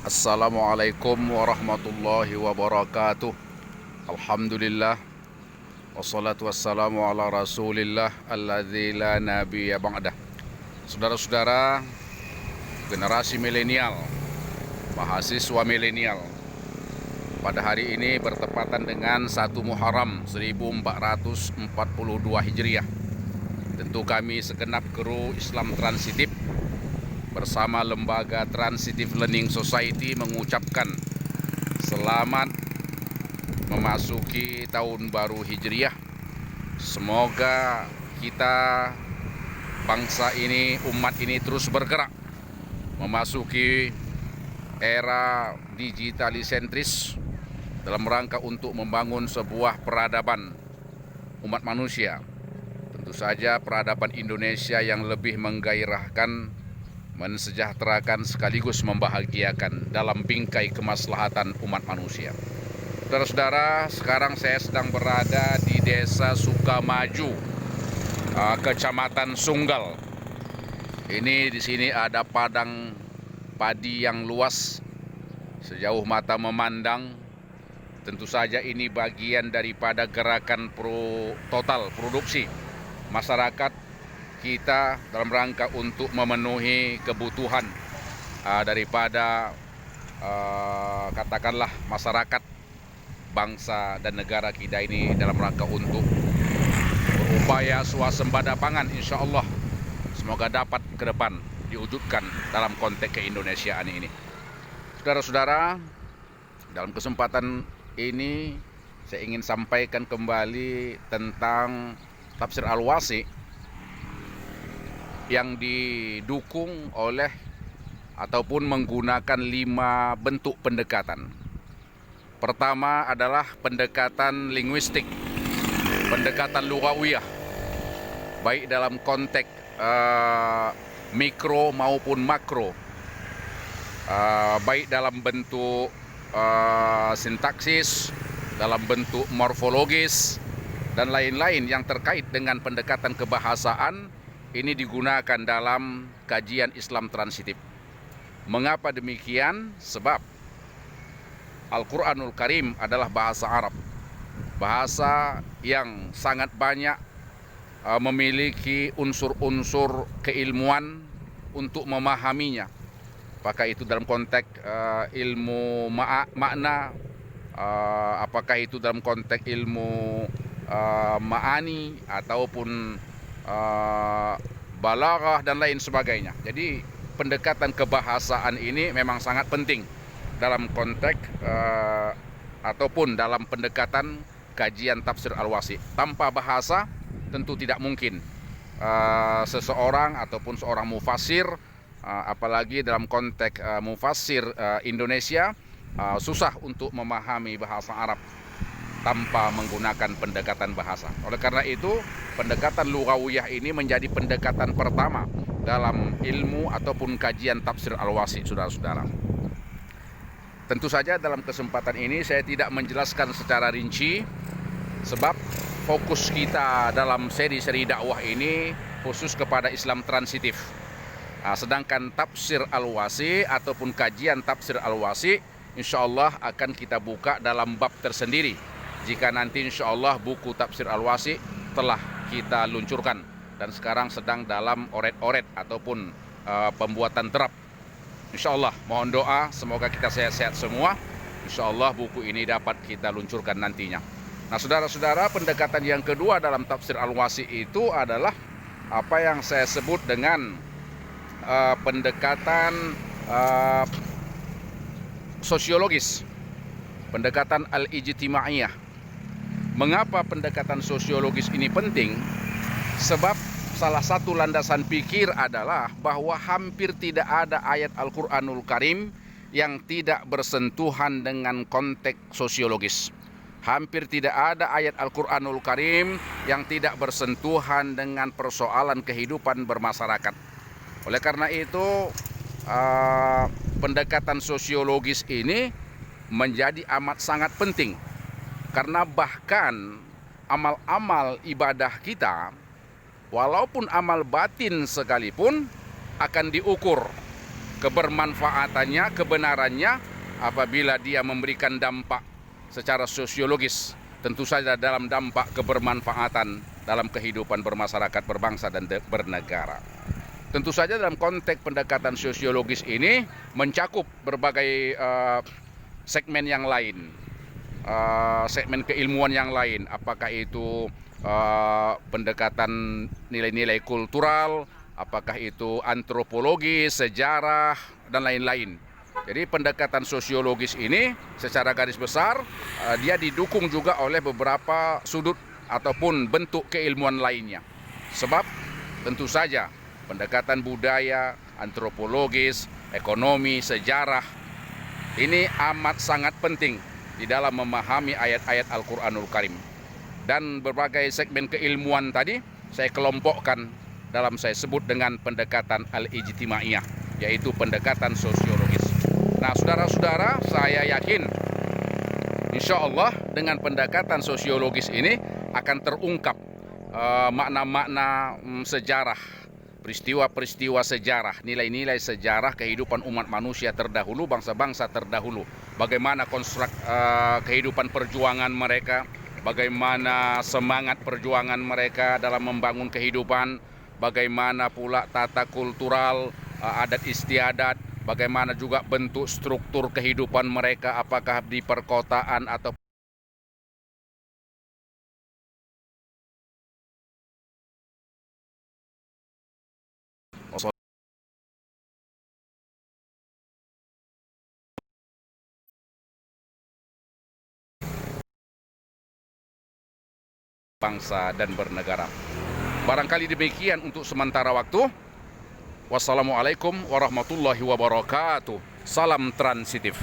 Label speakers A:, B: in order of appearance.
A: Assalamualaikum warahmatullahi wabarakatuh. Alhamdulillah. Wassalatu wassalamu ala rasulillah alladzi la nabiyya ba'dah. Saudara-saudara, generasi milenial, mahasiswa milenial, pada hari ini bertepatan dengan 1 Muharram 1442 Hijriah. Tentu kami segenap kru Islam Transitif bersama lembaga Transitive Learning Society mengucapkan selamat memasuki tahun baru Hijriah. Semoga kita, bangsa ini, umat ini terus bergerak memasuki era digitalisentris dalam rangka untuk membangun sebuah peradaban umat manusia. Tentu saja peradaban Indonesia yang lebih menggairahkan, mensejahterakan sekaligus membahagiakan dalam bingkai kemaslahatan umat manusia. Saudara-saudara, sekarang saya sedang berada di Desa Sukamaju, Kecamatan Sunggal. Ini di sini ada padang padi yang luas sejauh mata memandang. Tentu saja ini bagian daripada gerakan total produksi masyarakat kita dalam rangka untuk memenuhi kebutuhan daripada katakanlah masyarakat, bangsa dan negara kita ini dalam rangka untuk berupaya swasembada pangan, insya Allah semoga dapat ke depan diwujudkan dalam konteks keindonesiaan ini. Saudara-saudara, dalam kesempatan ini saya ingin sampaikan kembali tentang tafsir Al-Wasi yang didukung oleh ataupun menggunakan 5 bentuk pendekatan. Pertama adalah pendekatan linguistik, pendekatan lughawiyah, baik dalam konteks mikro maupun makro, baik dalam bentuk sintaksis, dalam bentuk morfologis, dan lain-lain yang terkait dengan pendekatan kebahasaan. Ini digunakan dalam kajian Islam transitif. Mengapa demikian? Sebab Al-Quranul Karim adalah bahasa Arab, bahasa yang sangat banyak memiliki unsur-unsur keilmuan untuk memahaminya. Apakah itu dalam konteks ilmu makna, apakah itu dalam konteks ilmu ma'ani, ataupun balaghah dan lain sebagainya. Jadi pendekatan kebahasaan ini memang sangat penting dalam konteks ataupun dalam pendekatan kajian tafsir Al-Wasi. Tanpa bahasa tentu tidak mungkin seseorang ataupun seorang mufassir, apalagi dalam konteks mufassir Indonesia, susah untuk memahami bahasa Arab tanpa menggunakan pendekatan bahasa. Oleh karena itu, pendekatan lughawiyah ini menjadi pendekatan pertama dalam ilmu ataupun kajian tafsir Al-Wasi, saudara-saudara. Tentu saja dalam kesempatan ini saya tidak menjelaskan secara rinci, sebab fokus kita dalam seri-seri dakwah ini khusus kepada Islam transitif. Sedangkan tafsir Al-Wasi ataupun kajian tafsir Al-Wasi insya Allah akan kita buka dalam bab tersendiri jika nanti insya Allah buku tafsir Al-Wasi telah kita luncurkan dan sekarang sedang dalam oret-oret ataupun pembuatan draft. Insya Allah mohon doa semoga kita sehat-sehat semua. Insya Allah buku ini dapat kita luncurkan nantinya. Nah, saudara-saudara, pendekatan yang kedua dalam tafsir Al-Wasi itu adalah apa yang saya sebut dengan pendekatan sosiologis, pendekatan al-ijtimaiyah. Mengapa pendekatan sosiologis ini penting? Sebab salah satu landasan pikir adalah bahwa hampir tidak ada ayat Al-Quranul Karim yang tidak bersentuhan dengan konteks sosiologis. Hampir tidak ada ayat Al-Quranul Karim yang tidak bersentuhan dengan persoalan kehidupan bermasyarakat. Oleh karena itu, pendekatan sosiologis ini menjadi amat sangat penting. Karena bahkan amal-amal ibadah kita, walaupun amal batin sekalipun, akan diukur kebermanfaatannya, kebenarannya apabila dia memberikan dampak secara sosiologis, tentu saja dalam dampak kebermanfaatan dalam kehidupan bermasyarakat, berbangsa, dan bernegara. Tentu saja dalam konteks pendekatan sosiologis ini mencakup berbagai segmen yang lain, segmen keilmuan yang lain, apakah itu pendekatan nilai-nilai kultural, apakah itu antropologi, sejarah, dan lain-lain. Jadi pendekatan sosiologis ini secara garis besar dia didukung juga oleh beberapa sudut ataupun bentuk keilmuan lainnya. Sebab tentu saja pendekatan budaya, antropologis, ekonomi, sejarah ini amat sangat penting di dalam memahami ayat-ayat Al-Quranul Karim. Dan berbagai segmen keilmuan tadi saya kelompokkan dalam saya sebut dengan pendekatan al-ijtimaiyah, yaitu pendekatan sosiologis. Nah, saudara-saudara, saya yakin insya Allah dengan pendekatan sosiologis ini akan terungkap makna-makna sejarah, peristiwa-peristiwa sejarah, nilai-nilai sejarah kehidupan umat manusia terdahulu, bangsa-bangsa terdahulu. Bagaimana konstruk kehidupan perjuangan mereka, bagaimana semangat perjuangan mereka dalam membangun kehidupan, bagaimana pula tata kultural, adat istiadat, bagaimana juga bentuk struktur kehidupan mereka, apakah di perkotaan atau bangsa dan bernegara. Barangkali demikian untuk sementara waktu. Wassalamualaikum warahmatullahi wabarakatuh. Salam transitif.